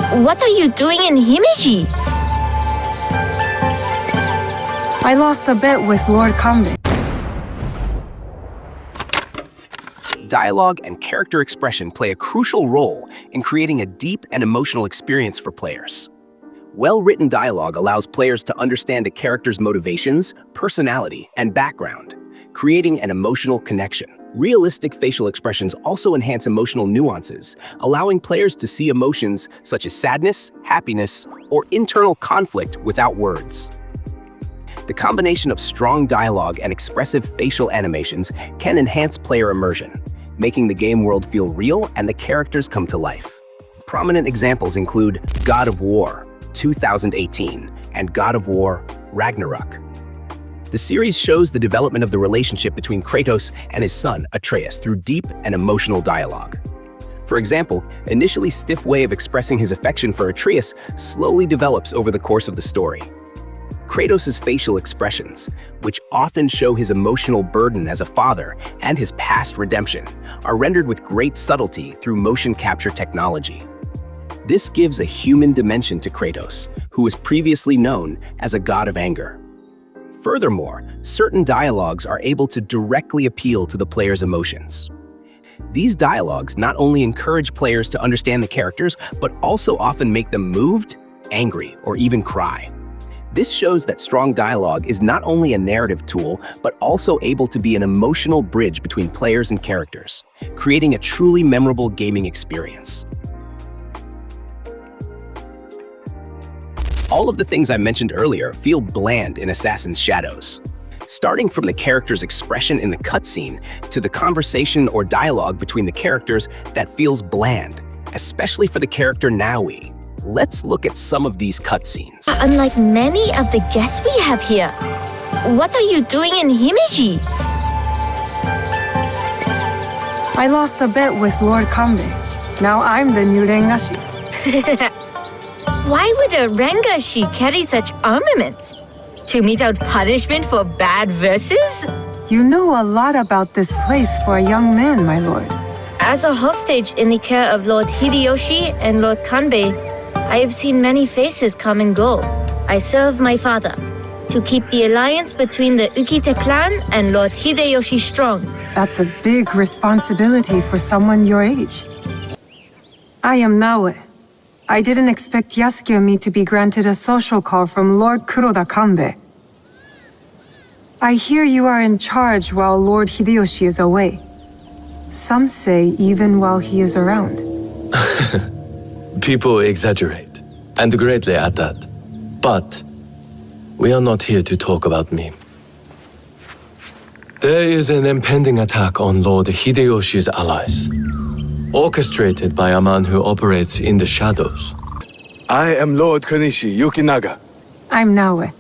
What are you doing in Himeji? I lost a bet with Lord Kambe. Dialogue and character expression play a crucial role in creating a deep and emotional experience for players. Well-written dialogue allows players to understand a character's motivations, personality, and background, creating an emotional connection. Realistic facial expressions also enhance emotional nuances, allowing players to see emotions such as sadness, happiness, or internal conflict without words. The combination of strong dialogue and expressive facial animations can enhance player immersion, making the game world feel real and the characters come to life. Prominent examples include God of War 2018 and God of War Ragnarok. The series shows the development of the relationship between Kratos and his son, Atreus, through deep and emotional dialogue. For example, initially stiff way of expressing his affection for Atreus slowly develops over the course of the story. Kratos' facial expressions, which often show his emotional burden as a father and his past redemption, are rendered with great subtlety through motion capture technology. This gives a human dimension to Kratos, who was previously known as a god of anger. Furthermore, certain dialogues are able to directly appeal to the player's emotions. These dialogues not only encourage players to understand the characters, but also often make them moved, angry, or even cry. This shows that strong dialogue is not only a narrative tool, but also able to be an emotional bridge between players and characters, creating a truly memorable gaming experience. All of the things I mentioned earlier feel bland in Assassin's Shadows. Starting from the character's expression in the cutscene to the conversation or dialogue between the characters that feels bland, especially for the character Naoe. Let's look at some of these cutscenes. Unlike many of the guests we have here, what are you doing in Himeji? I lost a bet with Lord Kambe. Now I'm the new Rengashi. Why would a Rengashi carry such armaments? To mete out punishment for bad verses? You know a lot about this place for a young man, my lord. As a hostage in the care of Lord Hideyoshi and Lord Kanbei, I have seen many faces come and go. I serve my father to keep the alliance between the Ukita clan and Lord Hideyoshi strong. That's a big responsibility for someone your age. I am Naoe. I didn't expect Yasuke and me to be granted a social call from Lord Kuroda Kanbei. I hear you are in charge while Lord Hideyoshi is away. Some say even while he is around. People exaggerate, and greatly at that. But we are not here to talk about me. There is an impending attack on Lord Hideyoshi's allies, orchestrated by a man who operates in the shadows. I am Lord Kanishi Yukinaga. I'm Naoe.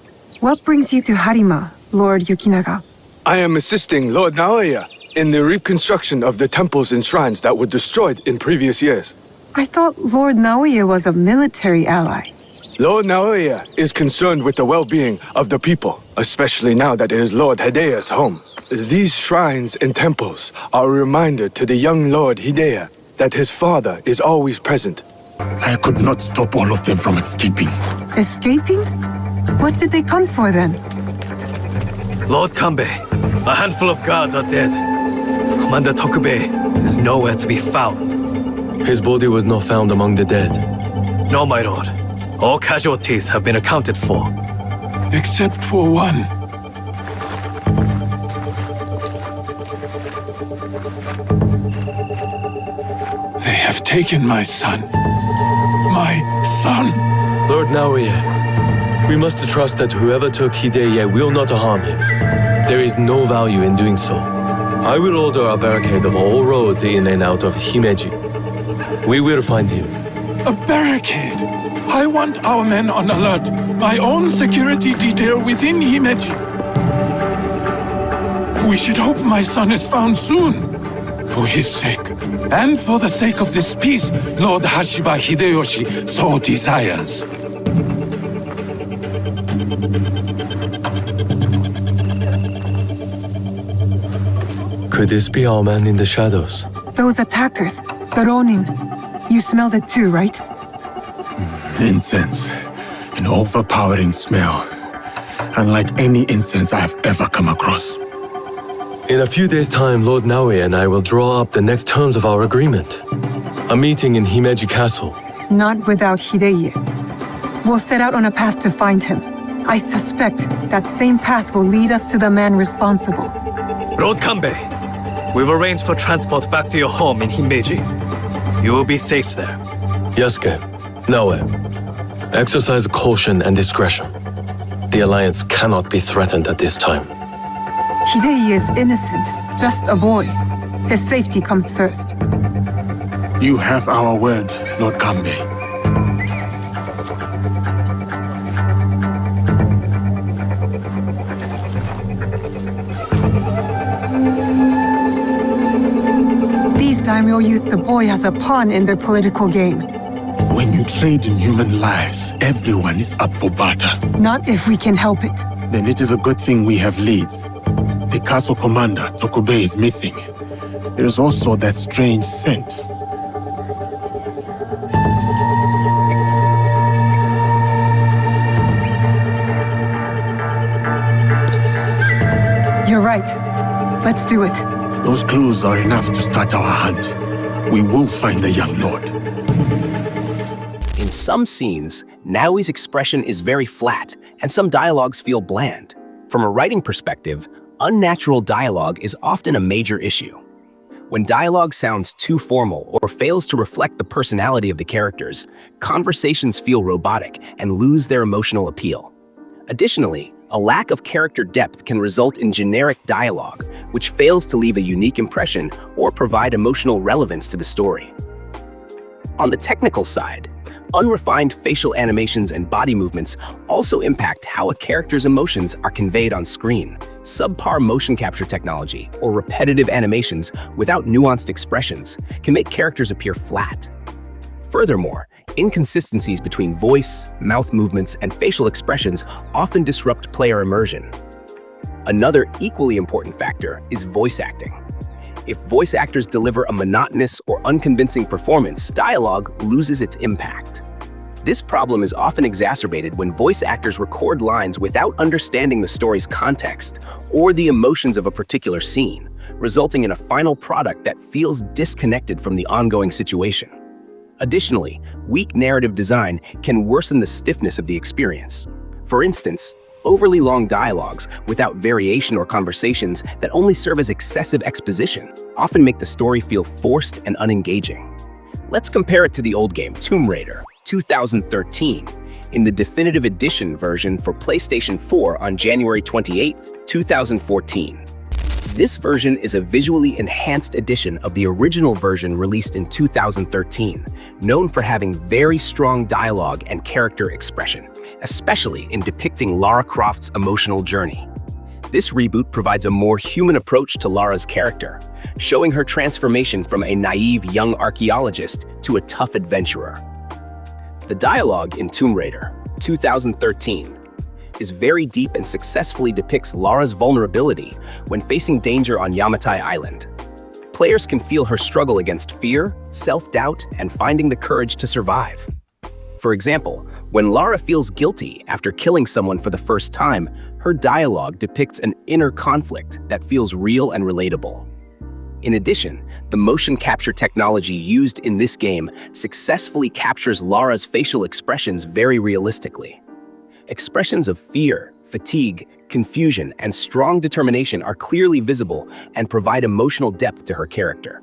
What brings you to Harima, Lord Yukinaga? I am assisting Lord Naoya in the reconstruction of the temples and shrines that were destroyed in previous years. I thought Lord Naoya was a military ally. Lord Naoya is concerned with the well-being of the people, especially now that it is Lord Hideya's home. These shrines and temples are a reminder to the young Lord Hideya that his father is always present. I could not stop all of them from escaping. Escaping? What did they come for then? Lord Kanbei, a handful of guards are dead. Commander Tokubei is nowhere to be found. His body was not found among the dead. No, my lord. All casualties have been accounted for. Except for one. They have taken my son. My son. Lord Naoe, we must trust that whoever took Hideya will not harm him. There is no value in doing so. I will order a barricade of all roads in and out of Himeji. We will find him. A barricade? I want our men on alert. My own security detail within Himeji. We should hope my son is found soon. For his sake. And for the sake of this peace, Lord Hashiba Hideyoshi so desires. Could this be our man in the shadows? Those attackers, the Ronin. You smelled it too, right? Incense. An overpowering smell. Unlike any incense I have ever come across. In a few days' time, Lord Naoe and I will draw up the next terms of our agreement. A meeting in Himeji Castle. Not without Hideye. We'll set out on a path to find him. I suspect that same path will lead us to the man responsible. Lord Kanbei, we've arranged for transport back to your home in Himeji. You will be safe there. Yasuke, Naoe, exercise caution and discretion. The Alliance cannot be threatened at this time. Hideye is innocent, just a boy. His safety comes first. You have our word, Lord Kanbei. These daimyo use the boy as a pawn in their political game. When you trade in human lives, everyone is up for barter. Not if we can help it. Then it is a good thing we have leads. The castle commander, Tokube, is missing. There is also that strange scent. You're right. Let's do it. Those clues are enough to start our hunt. We will find the young lord. In some scenes, Naoe's expression is very flat, and some dialogues feel bland. From a writing perspective, unnatural dialogue is often a major issue. When dialogue sounds too formal or fails to reflect the personality of the characters, conversations feel robotic and lose their emotional appeal. Additionally, a lack of character depth can result in generic dialogue, which fails to leave a unique impression or provide emotional relevance to the story. On the technical side, unrefined facial animations and body movements also impact how a character's emotions are conveyed on screen. Subpar motion capture technology or repetitive animations without nuanced expressions can make characters appear flat. Furthermore, inconsistencies between voice, mouth movements, and facial expressions often disrupt player immersion. Another equally important factor is voice acting. If voice actors deliver a monotonous or unconvincing performance, dialogue loses its impact. This problem is often exacerbated when voice actors record lines without understanding the story's context or the emotions of a particular scene, resulting in a final product that feels disconnected from the ongoing situation. Additionally, weak narrative design can worsen the stiffness of the experience. For instance, overly long dialogues without variation or conversations that only serve as excessive exposition often make the story feel forced and unengaging. Let's compare it to the old game Tomb Raider 2013 in the definitive edition version for PlayStation 4 on January 28, 2014. This version is a visually enhanced edition of the original version released in 2013, known for having very strong dialogue and character expression, especially in depicting Lara Croft's emotional journey. This reboot provides a more human approach to Lara's character, showing her transformation from a naive young archaeologist to a tough adventurer. The dialogue in Tomb Raider 2013 is very deep and successfully depicts Lara's vulnerability when facing danger on Yamatai Island. Players can feel her struggle against fear, self-doubt, and finding the courage to survive. For example, when Lara feels guilty after killing someone for the first time, her dialogue depicts an inner conflict that feels real and relatable. In addition, the motion capture technology used in this game successfully captures Lara's facial expressions very realistically. Expressions of fear, fatigue, confusion, and strong determination are clearly visible and provide emotional depth to her character.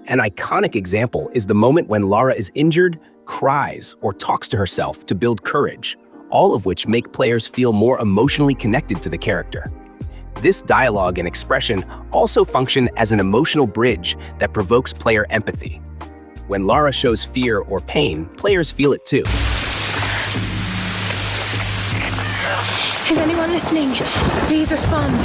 An iconic example is the moment when Lara is injured, cries, or talks to herself to build courage, all of which make players feel more emotionally connected to the character. This dialogue and expression also function as an emotional bridge that provokes player empathy. When Lara shows fear or pain, players feel it too. Is anyone listening? Please respond.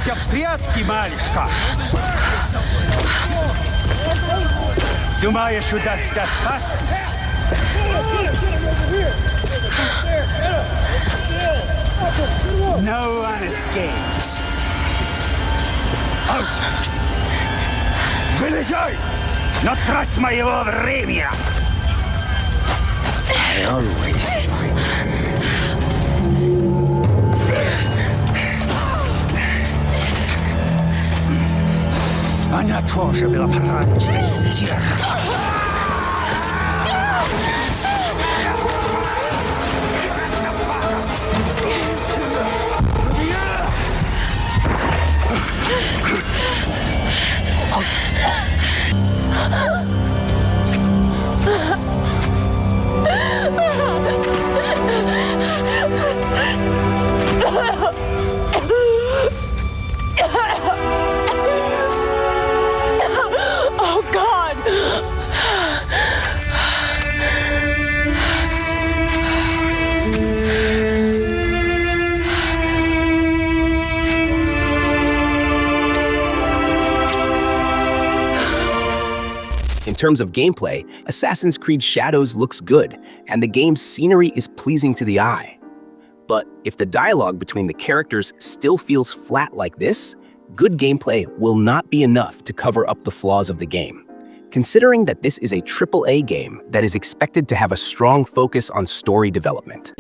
все в порядке, малышка? Думаешь, удастся спастись? No one escapes. Out! Вылезай! Но трать моего времени! I always find... Она тоже была порядочной стервой. Oh, God! In terms of gameplay, Assassin's Creed Shadows looks good, and the game's scenery is pleasing to the eye. But if the dialogue between the characters still feels flat like this, good gameplay will not be enough to cover up the flaws of the game. Considering that this is a AAA game that is expected to have a strong focus on story development.